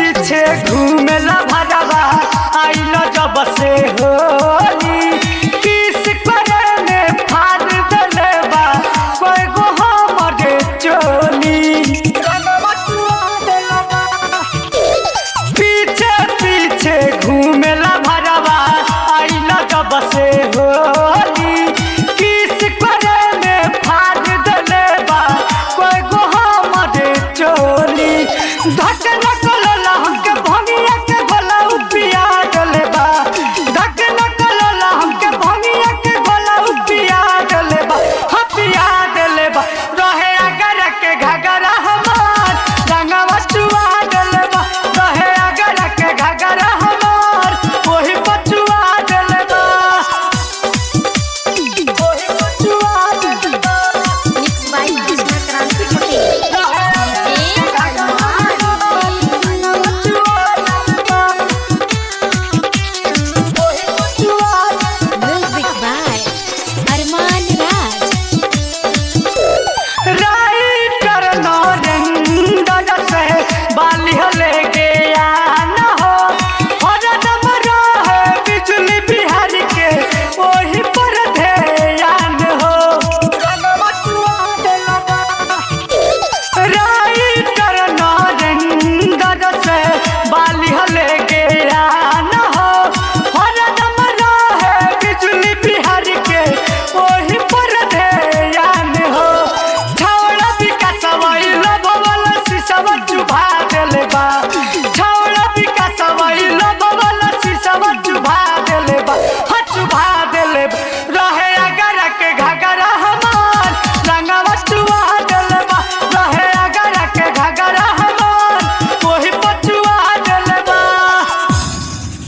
घूमेला भरवा आइल जब से होली किस करे ने फाड़ देले बा कोई गो हमरे चोली पीछे पीछे घूमेला भरवा आइल जब से होली किस करे ने फाड़ देले बा कोई गो हमरे चोली धक्का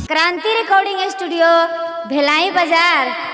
क्रांति रिकॉर्डिंग स्टूडियो भिलाई बाजार।